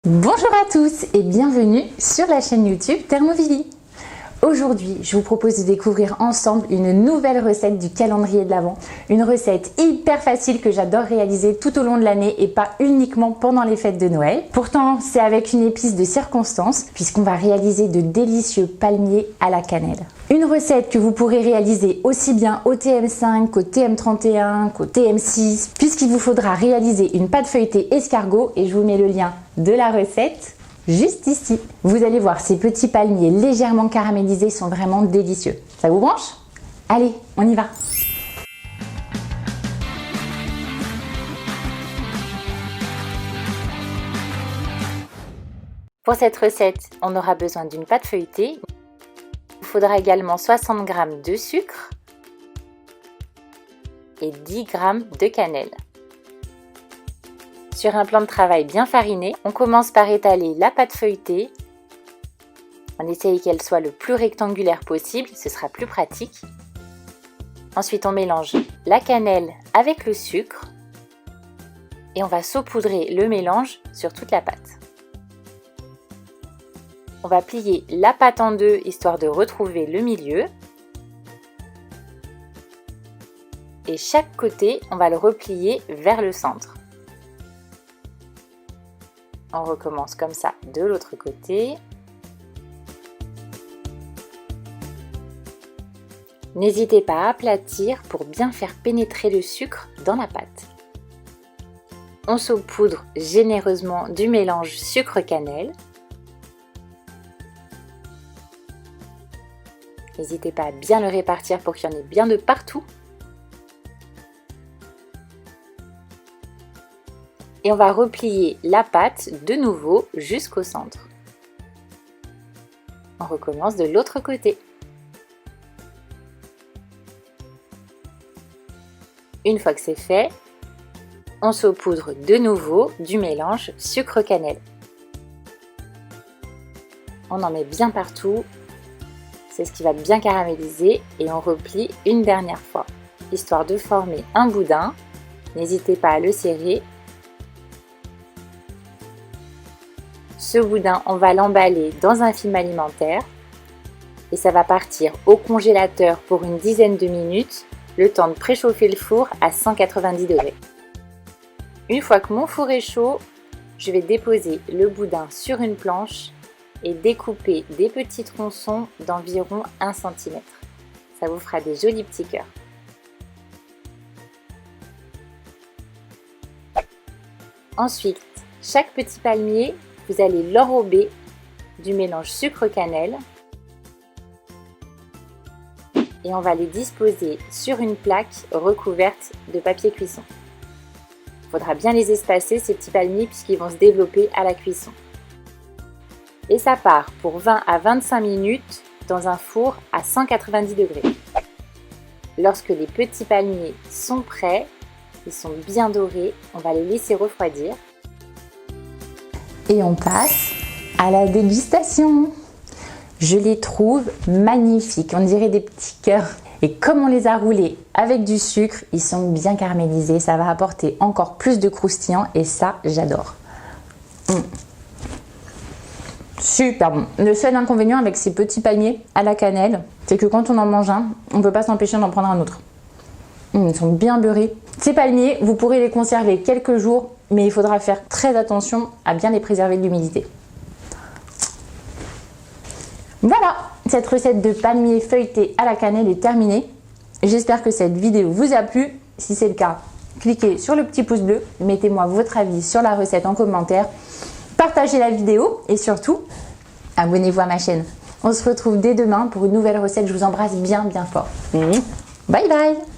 Bonjour à tous et bienvenue sur la chaîne YouTube Thermovili. Aujourd'hui, je vous propose de découvrir ensemble une nouvelle recette du calendrier de l'Avent. Une recette hyper facile que j'adore réaliser tout au long de l'année et pas uniquement pendant les fêtes de Noël. Pourtant, c'est avec une épice de circonstance puisqu'on va réaliser de délicieux palmiers à la cannelle. Une recette que vous pourrez réaliser aussi bien au TM5 qu'au TM31, qu'au TM6 puisqu'il vous faudra réaliser une pâte feuilletée escargot et je vous mets le lien de la recette juste ici. Vous allez voir, ces petits palmiers légèrement caramélisés sont vraiment délicieux. Ça vous branche? Allez, on y va! Pour cette recette, on aura besoin d'une pâte feuilletée. Il faudra également 60 g de sucre et 10 g de cannelle. Sur un plan de travail bien fariné, on commence par étaler la pâte feuilletée. On essaye qu'elle soit le plus rectangulaire possible, ce sera plus pratique. Ensuite, on mélange la cannelle avec le sucre et on va saupoudrer le mélange sur toute la pâte. On va plier la pâte en deux histoire de retrouver le milieu. Et chaque côté, on va le replier vers le centre. On recommence comme ça de l'autre côté. N'hésitez pas à aplatir pour bien faire pénétrer le sucre dans la pâte. On saupoudre généreusement du mélange sucre-cannelle. N'hésitez pas à bien le répartir pour qu'il y en ait bien de partout. Et on va replier la pâte de nouveau jusqu'au centre. On recommence de l'autre côté. Une fois que c'est fait, on saupoudre de nouveau du mélange sucre-cannelle. On en met bien partout, c'est ce qui va bien caraméliser et on replie une dernière fois, histoire de former un boudin. N'hésitez pas à le serrer. Ce boudin, on va l'emballer dans un film alimentaire et ça va partir au congélateur pour une dizaine de minutes, le temps de préchauffer le four à 190 degrés. Une fois que mon four est chaud, je vais déposer le boudin sur une planche et découper des petits tronçons d'environ 1 cm. Ça vous fera des jolis petits cœurs. Ensuite, chaque petit palmier, vous allez l'enrober du mélange sucre-cannelle et on va les disposer sur une plaque recouverte de papier cuisson. Il faudra bien les espacer ces petits palmiers puisqu'ils vont se développer à la cuisson. Et ça part pour 20 à 25 minutes dans un four à 190 degrés. Lorsque les petits palmiers sont prêts, ils sont bien dorés, on va les laisser refroidir. Et on passe à la dégustation. Je les trouve magnifiques, on dirait des petits cœurs. Et comme on les a roulés avec du sucre, ils sont bien caramélisés. Ça va apporter encore plus de croustillant et ça, j'adore. Super bon. Le seul inconvénient avec ces petits palmiers à la cannelle, c'est que quand on en mange un, on ne peut pas s'empêcher d'en prendre un autre. Ils sont bien beurrés. Ces palmiers, vous pourrez les conserver quelques jours, mais il faudra faire très attention à bien les préserver de l'humidité. Voilà, cette recette de palmiers feuilletés à la cannelle est terminée. J'espère que cette vidéo vous a plu. Si c'est le cas, cliquez sur le petit pouce bleu, mettez-moi votre avis sur la recette en commentaire, partagez la vidéo et surtout, abonnez-vous à ma chaîne. On se retrouve dès demain pour une nouvelle recette. Je vous embrasse bien fort. Bye bye!